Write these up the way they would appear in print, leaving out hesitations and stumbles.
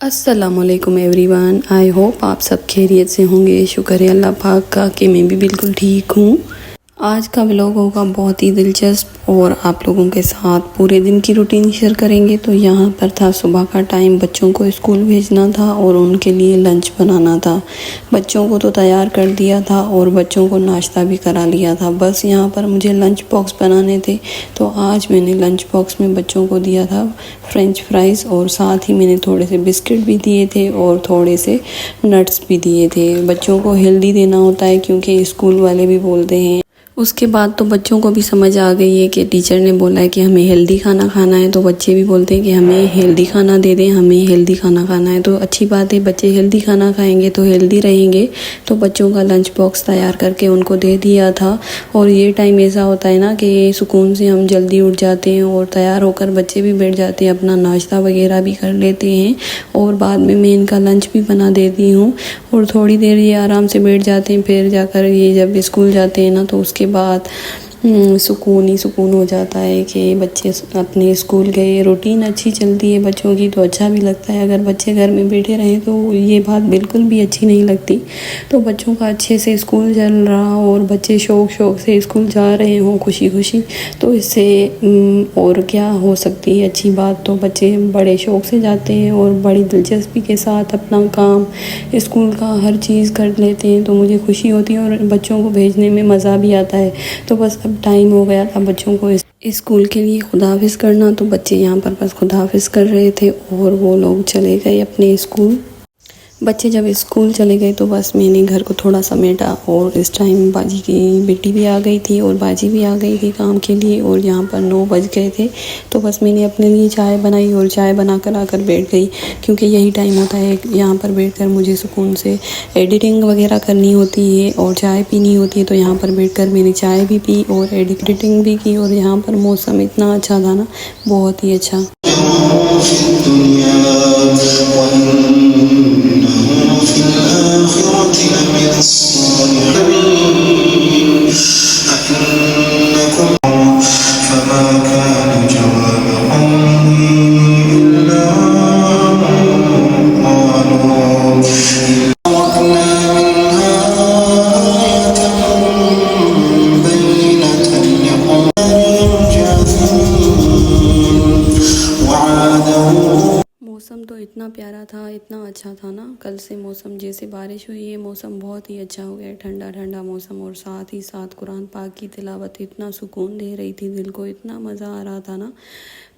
अस्सलाम वालेकुम everyone. I hope आप सब खैरियत से होंगे। शुक्र है अल्लाह पाक का कि मैं भी बिल्कुल ठीक हूँ। आज का व्लॉग होगा बहुत ही दिलचस्प और आप लोगों के साथ पूरे दिन की रूटीन शेयर करेंगे। तो यहाँ पर था सुबह का टाइम, बच्चों को स्कूल भेजना था और उनके लिए लंच बनाना था। बच्चों को तो तैयार कर दिया था और बच्चों को नाश्ता भी करा लिया था। बस यहाँ पर मुझे लंच बॉक्स बनाने थे, तो आज मैंने लंच बॉक्स में बच्चों को दिया था फ्रेंच फ्राइज़ और साथ ही मैंने थोड़े से बिस्किट भी दिए थे और थोड़े से नट्स भी दिए थे। बच्चों को हेल्दी देना होता है क्योंकि स्कूल वाले भी बोलते हैं। उसके बाद तो बच्चों को भी समझ आ गई है कि टीचर ने बोला है कि हमें हेल्दी खाना खाना है, तो बच्चे भी बोलते हैं कि हमें हेल्दी खाना दे दें, हमें हेल्दी खाना खाना है। तो अच्छी बात है, बच्चे हेल्दी खाना खाएंगे तो हेल्दी रहेंगे। तो बच्चों का लंच बॉक्स तैयार करके उनको दे दिया था। और ये टाइम ऐसा होता है ना कि सुकून से हम जल्दी उठ जाते हैं और तैयार होकर बच्चे भी बैठ जाते हैं, अपना नाश्ता वगैरह भी कर लेते हैं और बाद में मैं इनका लंच भी बना देती हूँ और थोड़ी देर ये आराम से बैठ जाते हैं। फिर जाकर ये जब स्कूल जाते हैं ना, तो उसके बाद सुकून ही सुकून हो जाता है कि बच्चे अपने स्कूल गए। रूटीन अच्छी चलती है बच्चों की तो अच्छा भी लगता है। अगर बच्चे घर में बैठे रहें तो ये बात बिल्कुल भी अच्छी नहीं लगती। तो बच्चों का अच्छे से स्कूल चल रहा और बच्चे शौक़ से स्कूल जा रहे हों खुशी खुशी, तो इससे और क्या हो सकती है अच्छी बात। तो बच्चे बड़े शौक़ से जाते हैं और बड़ी दिलचस्पी के साथ अपना काम स्कूल का हर चीज़ कर लेते हैं, तो मुझे खुशी होती है और बच्चों को भेजने में मज़ा भी आता है। तो बस अब टाइम हो गया था बच्चों को स्कूल के लिए खुदाफिज़ करना, तो बच्चे यहाँ पर बस खुदाफिज़ कर रहे थे और वो लोग चले गए अपने स्कूल। बच्चे जब स्कूल चले गए तो बस मैंने घर को थोड़ा समेटा और इस टाइम बाजी की बेटी भी आ गई थी और बाजी भी आ गई थी काम के लिए और यहाँ पर 9 बज गए थे। तो बस मैंने अपने लिए चाय बनाई और चाय बनाकर आकर बैठ गई, क्योंकि यही टाइम होता है यहाँ पर बैठकर मुझे सुकून से एडिटिंग वगैरह करनी होती है और चाय पीनी होती है। तो यहाँ पर बैठकर मैंने चाय भी पी और एडिटिंग भी की और यहाँ पर मौसम इतना अच्छा था ना, बहुत ही अच्छा। मौसम तो इतना प्यारा था, इतना अच्छा था ना। कल से मौसम जैसे बारिश हुई है, मौसम बहुत ही अच्छा हो गया, ठंडा ठंडा मौसम और साथ ही साथ कुरान पाक की तिलावत इतना सुकून दे रही थी दिल को, इतना मज़ा आ रहा था ना।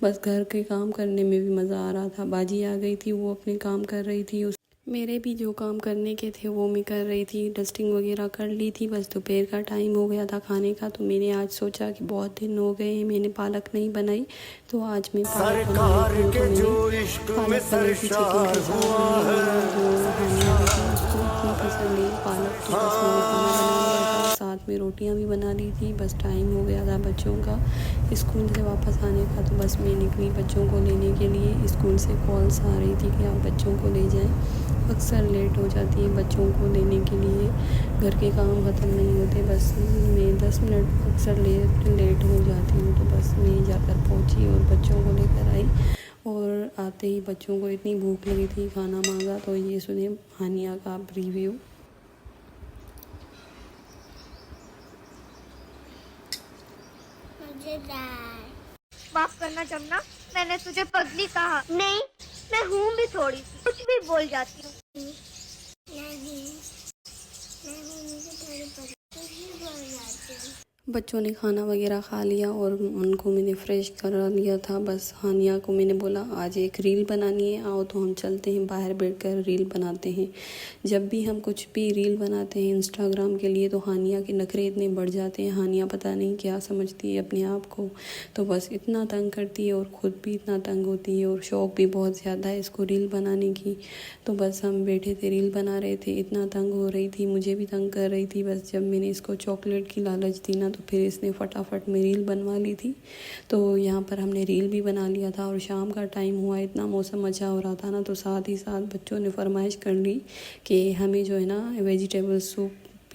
बस घर के काम करने में भी मज़ा आ रहा था। बाजी आ गई थी, वो अपने काम कर रही थी, मेरे भी जो काम करने के थे वो मैं कर रही थी। डस्टिंग वगैरह कर ली थी। बस दोपहर का टाइम हो गया था खाने का, तो मैंने आज सोचा कि बहुत दिन हो गए हैं मैंने पालक नहीं बनाई, तो आज मैं पालक बना लेती हूँ। तो मैंने पालक पनीर की चिकन के साथ उसको इतनी पसंद है पालक, तो बस मैंने खाना बना लिया था, साथ में रोटियाँ भी बना ली थी। बस टाइम हो गया था बच्चों का स्कूल से वापस आने का, तो बस मैं निकली बच्चों को लेने के लिए। स्कूल से कॉल्स आ रही थी कि आप बच्चों को ले जाएं। अक्सर लेट हो जाती है बच्चों को लेने के लिए, घर के काम ख़त्म नहीं होते। बस मैं 10 मिनट अक्सर लेट हो जाती हूँ। तो बस मैं जाकर पहुँची और बच्चों को लेकर आई और आते ही बच्चों को इतनी भूख लगी थी, खाना मांगा। तो ये सुने हानिया का रिव्यू। माफ करना जमुना, मैंने तुझे पगली कहा नहीं, मैं हूँ भी थोड़ी सी, कुछ भी बोल जाती हूँ। नहीं, मैं मुझे थोड़ी कुछ भी बोल जाती हूँ। बच्चों ने खाना वगैरह खा लिया और उनको मैंने फ्रेश करा लिया था। बस हानिया को मैंने बोला आज एक रील बनानी है, आओ तो हम चलते हैं बाहर बैठकर रील बनाते हैं। जब भी हम कुछ भी रील बनाते हैं इंस्टाग्राम के लिए, तो हानिया के नखरे इतने बढ़ जाते हैं। हानिया पता नहीं क्या समझती है अपने आप को, तो बस इतना तंग करती है और ख़ुद भी इतना तंग होती है और शौक़ भी बहुत ज़्यादा है इसको रील बनाने की। तो बस हम बैठे थे रील बना रहे थे, इतना तंग हो रही थी, मुझे भी तंग कर रही थी। बस जब मैंने इसको चॉकलेट की लालच दी ना, तो फिर इसने फटाफट में रील बनवा ली थी। तो यहाँ पर हमने रील भी बना लिया था और शाम का टाइम हुआ, इतना मौसम अच्छा हो रहा था ना, तो साथ ही साथ बच्चों ने फरमाइश कर ली कि हमें जो है ना वेजिटेबल सूप